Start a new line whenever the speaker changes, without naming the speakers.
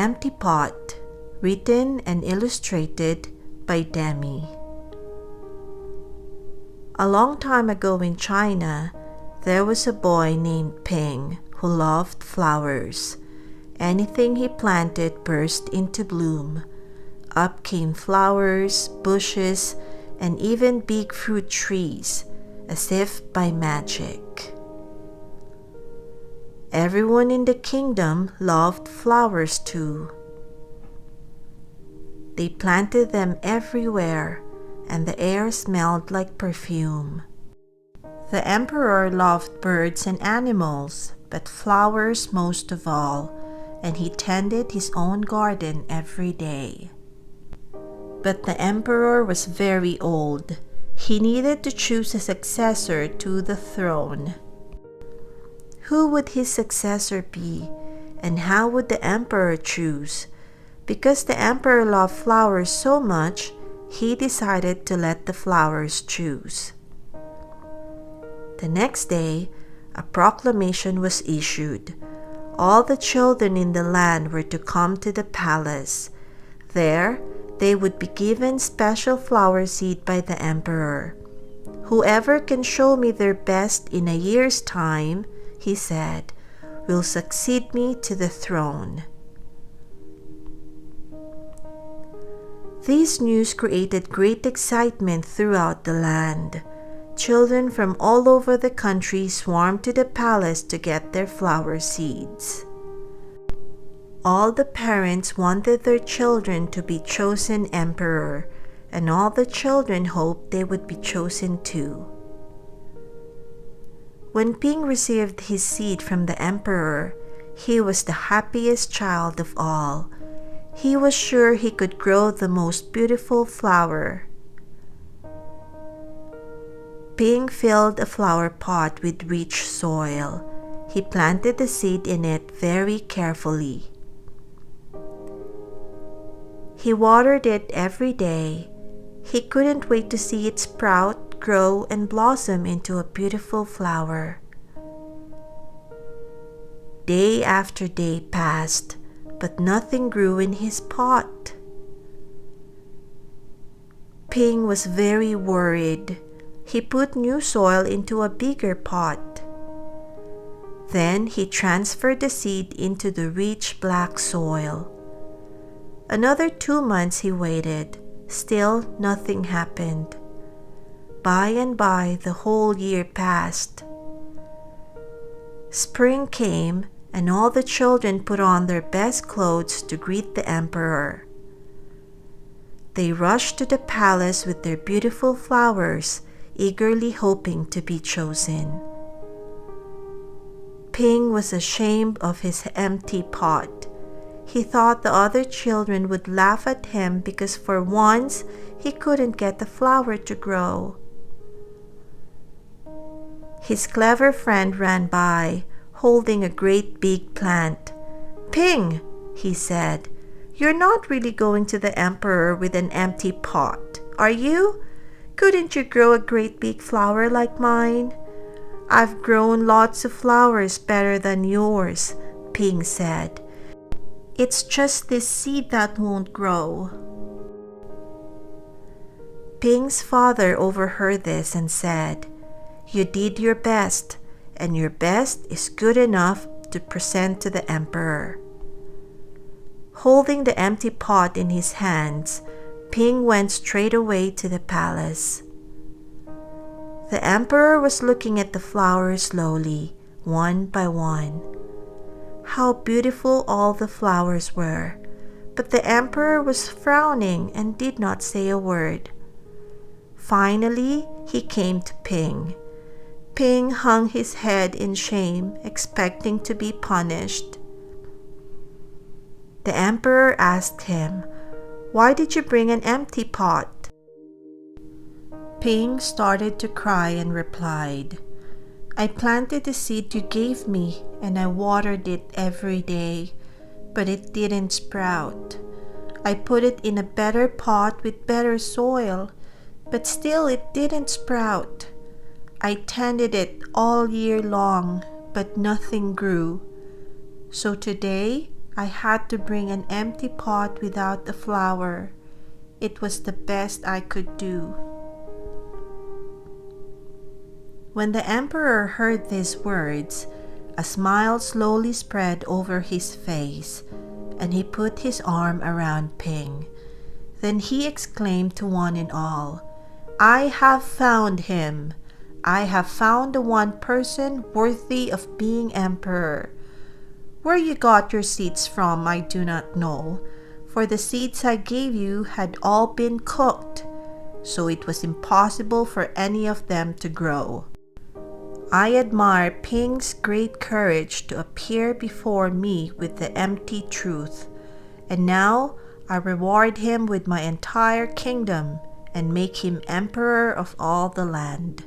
Empty Pot, written and illustrated by Demi. A long time ago in China, there was a boy named Ping who loved flowers. Anything he planted burst into bloom. Up came flowers, bushes, and even big fruit trees, as if by magic. Everyone in the kingdom loved flowers too. They planted them everywhere, and the air smelled like perfume. The emperor loved birds and animals, but flowers most of all, and he tended his own garden every day. But the emperor was very old. He needed to choose a successor to the throne. Who would his successor be, and how would the emperor choose? Because the emperor loved flowers so much, he decided to let the flowers choose. The next day, a proclamation was issued. All the children in the land were to come to the palace. There, they would be given special flower seed by the emperor. Whoever can show me their best in a year's time, he said, will succeed me to the throne. This news created great excitement throughout the land. Children from all over the country swarmed to the palace to get their flower seeds. All the parents wanted their children to be chosen emperor, and all the children hoped they would be chosen too. When Ping received his seed from the emperor, he was the happiest child of all. He was sure he could grow the most beautiful flower. Ping filled a flower pot with rich soil. He planted the seed in it very carefully. He watered it every day. He couldn't wait to see it sprout, grow, and blossom into a beautiful flower. Day after day passed, but nothing grew in his pot. Ping was very worried. He put new soil into a bigger pot. Then he transferred the seed into the rich black soil. Another 2 months he waited. Still nothing happened. By and by, the whole year passed. Spring came, and all the children put on their best clothes to greet the emperor. They rushed to the palace with their beautiful flowers, eagerly hoping to be chosen. Ping was ashamed of his empty pot. He thought the other children would laugh at him because for once he couldn't get the flower to grow. His clever friend ran by, holding a great big plant. "Ping," he said, "you're not really going to the emperor with an empty pot, are you? Couldn't you grow a great big flower like mine?" "I've grown lots of flowers better than yours," Ping said. "It's just this seed that won't grow." Ping's father overheard this and said, "You did your best, and your best is good enough to present to the emperor." Holding the empty pot in his hands, Ping went straight away to the palace. The emperor was looking at the flowers slowly, one by one. How beautiful all the flowers were, but the emperor was frowning and did not say a word. Finally, he came to Ping. Ping hung his head in shame, expecting to be punished. The emperor asked him, "Why did you bring an empty pot?" Ping started to cry and replied, "I planted the seed you gave me, and I watered it every day, but it didn't sprout. I put it in a better pot with better soil, but still it didn't sprout. I tended it all year long, but nothing grew. So today I had to bring an empty pot without a flower. It was the best I could do." When the emperor heard these words, a smile slowly spread over his face, and he put his arm around Ping. Then he exclaimed to one and all, "I have found him! I have found the one person worthy of being emperor. Where you got your seeds from I do not know, for the seeds I gave you had all been cooked, so it was impossible for any of them to grow. I admire Ping's great courage to appear before me with the empty truth, and now I reward him with my entire kingdom and make him emperor of all the land."